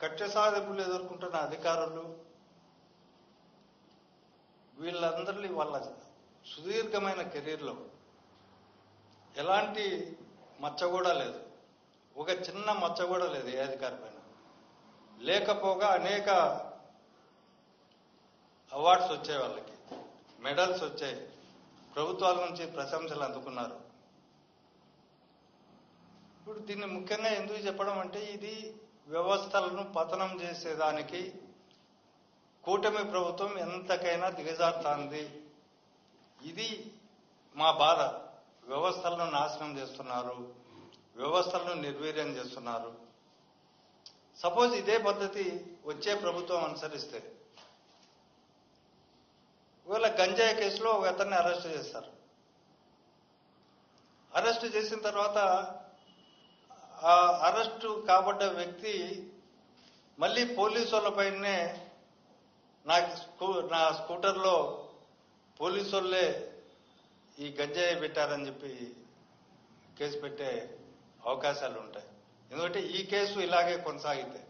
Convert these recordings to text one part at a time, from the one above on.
కక్ష సాధింపులు ఎదుర్కొంటున్న అధికారులు వీళ్ళందరినీ వాళ్ళ సుదీర్ఘమైన కెరీర్లో ఎలాంటి మచ్చ కూడా లేదు, ఒక చిన్న మచ్చ కూడా లేదు ఏ అధికారి పైన. లేకపోగా అనేక అవార్డ్స్ వచ్చాయి, వాళ్ళకి మెడల్స్ వచ్చాయి, ప్రభుత్వాల నుంచి ప్రశంసలు అందుకున్నారు. ఇప్పుడు దీన్ని ముఖ్యంగా ఎందుకు చెప్పడం అంటే, ఇది వ్యవస్థలను పతనం చేసేదానికి కూటమి ప్రభుత్వం ఎంతకైనా దిగజారుతోంది. ఇది మా బాధ. వ్యవస్థలను నాశనం చేస్తున్నారు, వ్యవస్థలను నిర్వీర్యం చేస్తున్నారు. సపోజ్ ఇదే పద్ధతి వచ్చే ప్రభుత్వం అనుసరిస్తే, ఇవాళ గంజాయి కేసులో ఒక అతన్ని అరెస్ట్ చేస్తారు. అరెస్ట్ చేసిన తర్వాత ఆ అరెస్టు కాబడ్డ వ్యక్తి మళ్ళీ పోలీసు వాళ్ళపైనే నా స్కూటర్లో పోలీసు వాళ్ళే ఈ గంజాయి పెట్టారని చెప్పి కేసు పెట్టే అవకాశాలు ఉంటాయి. ఎందుకంటే ఈ కేసు ఇలాగే కొనసాగితే,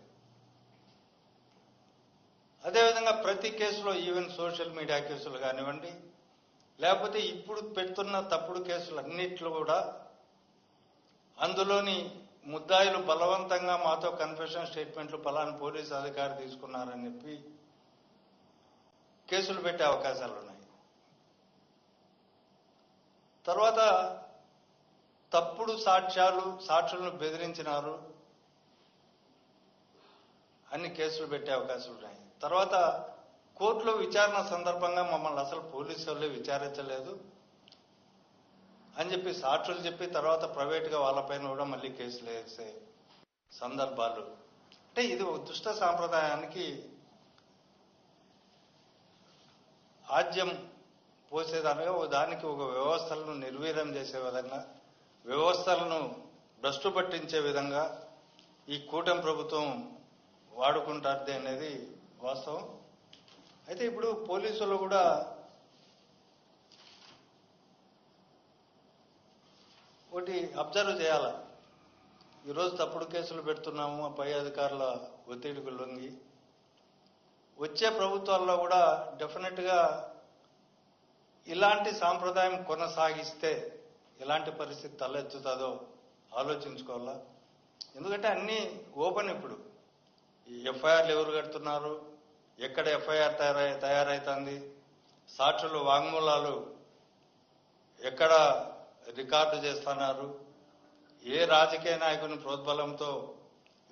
అదేవిధంగా ప్రతి కేసులో ఈవెన్ సోషల్ మీడియా కేసులు కానివ్వండి, లేకపోతే ఇప్పుడు పెడుతున్న తప్పుడు కేసులు అన్నిట్లో కూడా అందులోని ముద్దాయిలు బలవంతంగా మాతో కన్ఫెషన్ స్టేట్మెంట్లు పలానా పోలీసు అధికారి తీసుకున్నారని చెప్పి కేసులు పెట్టే అవకాశాలు ఉన్నాయి. తర్వాత తప్పుడు సాక్షులను బెదిరించినారు అన్ని కేసులు పెట్టే అవకాశాలు ఉన్నాయి. తర్వాత కోర్టులో విచారణ సందర్భంగా మమ్మల్ని అసలు పోలీసు వాళ్ళే విచారించలేదు అని చెప్పి సాక్షులు చెప్పి తర్వాత ప్రైవేట్గా వాళ్ళపైన కూడా మళ్ళీ కేసులు వేసే సందర్భాలు. అంటే ఇది ఒక దుష్ట సాంప్రదాయానికి ఆజ్యం పోసేదానిగా, దానికి ఒక వ్యవస్థలను నిర్వీర్యం చేసే విధంగా, వ్యవస్థలను భ్రష్టు పట్టించే విధంగా ఈ కూటమి ప్రభుత్వం వాడుకుంటారు అనేది వాస్తవం. అయితే ఇప్పుడు పోలీసులు కూడా ఒకటి అబ్జర్వ్ చేయాల. ఈరోజు తప్పుడు కేసులు పెడుతున్నాము, పై అధికారుల ఒత్తిడికి లొంగి. వచ్చే ప్రభుత్వాల్లో కూడా డెఫినెట్గా ఇలాంటి సాంప్రదాయం కొనసాగిస్తే ఎలాంటి పరిస్థితి తలెత్తుతుందో ఆలోచించుకోవాలా. ఎందుకంటే అన్నీ ఓపెన్. ఇప్పుడు ఈ ఎఫ్ఐఆర్లు ఎవరు కడుతున్నారు, ఎక్కడ ఎఫ్ఐఆర్ తయారైతుంది, సాక్షులు వాంగ్మూలాలు ఎక్కడ రికార్డు చేస్తున్నారు, ఏ రాజకీయ నాయకుని ప్రోద్బలంతో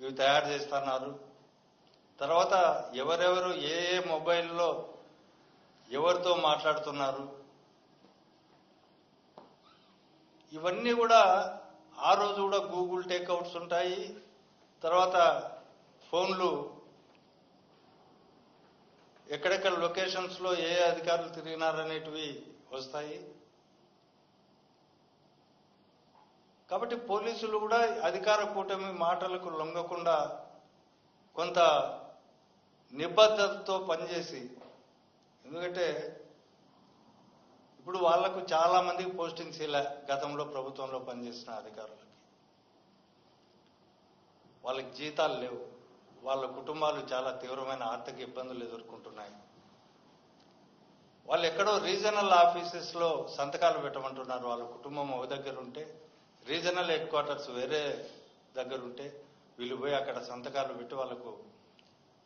ఇవి తయారు చేస్తున్నారు, తర్వాత ఎవరెవరు ఏ ఏ మొబైల్లో ఎవరితో మాట్లాడుతున్నారు, ఇవన్నీ కూడా ఆ రోజు కూడా గూగుల్ టేక్అవుట్స్ ఉంటాయి. తర్వాత ఫోన్లు ఎక్కడెక్కడ లొకేషన్స్లో ఏ అధికారులు తిరిగినారనేటివి వస్తాయి. కాబట్టి పోలీసులు కూడా అధికార కూటమి మాటలకు లొంగకుండా కొంత నిబద్ధతతో పనిచేసి, ఎందుకంటే ఇప్పుడు వాళ్లకు చాలా మందికి పోస్టింగ్స్ ఇలా గతంలో ప్రభుత్వంలో పనిచేసిన అధికారులకి వాళ్ళకి జీతాలు లేవు, వాళ్ళ కుటుంబాలు చాలా తీవ్రమైన ఆర్థిక ఇబ్బందులు ఎదుర్కొంటున్నాయి. వాళ్ళు ఎక్కడో రీజనల్ ఆఫీసెస్లో సంతకాలు పెట్టమంటున్నారు. వాళ్ళ కుటుంబం ఒక దగ్గర ఉంటే, రీజనల్ హెడ్ క్వార్టర్స్ వేరే దగ్గర ఉంటే వీళ్ళు పోయి అక్కడ సంతకాలు పెట్టి వాళ్ళకు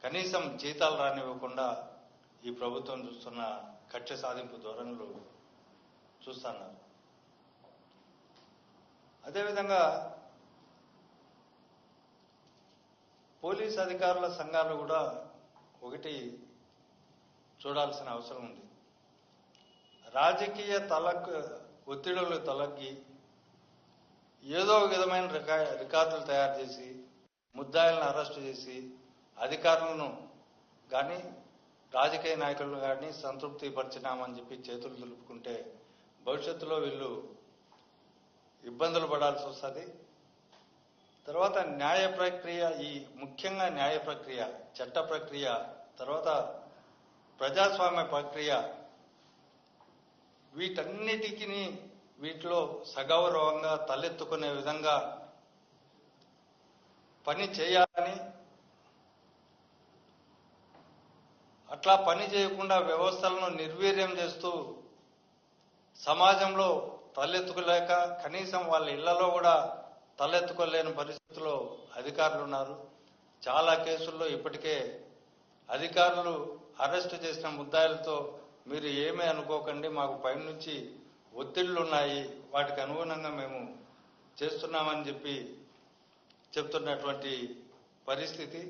కనీసం జీతాలు రానివ్వకుండా ఈ ప్రభుత్వం చూస్తున్న కక్ష సాధింపు ధోరణులు చూస్తున్నారు. అదేవిధంగా పోలీస్ అధికారుల సంఘాలు కూడా ఒకటి చూడాల్సిన అవసరం ఉంది. రాజకీయ ఒత్తిడులు తొలగి ఏదో ఒక విధమైన రికార్డులు తయారు చేసి ముద్దాయిలను అరెస్టు చేసి అధికారులను కానీ రాజకీయ నాయకులను కానీ సంతృప్తి పరిచినామని చెప్పి చేతులు దులుపుకుంటే భవిష్యత్తులో వీళ్ళు ఇబ్బందులు పడాల్సి వస్తుంది. తర్వాత న్యాయ ప్రక్రియ, ఈ ముఖ్యంగా న్యాయ ప్రక్రియ, చట్ట ప్రక్రియ, తర్వాత ప్రజాస్వామ్య ప్రక్రియ, వీటన్నిటికీ వీటిలో సగౌరవంగా తలెత్తుకునే విధంగా పని చేయాలని అట్లా పని చేయకుండా వ్యవస్థలను నిర్వీర్యం చేస్తూ సమాజంలో తలెత్తుకోలేక కనీసం వాళ్ళ ఇళ్లలో కూడా తలెత్తుకోలేని పరిస్థితిలో అధికారులు ఉన్నారు. చాలా కేసుల్లో ఇప్పటికే అధికారులు అరెస్టు చేసిన ముద్దాయిలతో మీరు ఏమీ అనుకోకండి, మాకు పైనుంచి ఒత్తిళ్లు ఉన్నాయి, వాటికి అనుగుణంగా మేము చేస్తున్నామని చెప్పి చెప్తున్నటువంటి పరిస్థితి.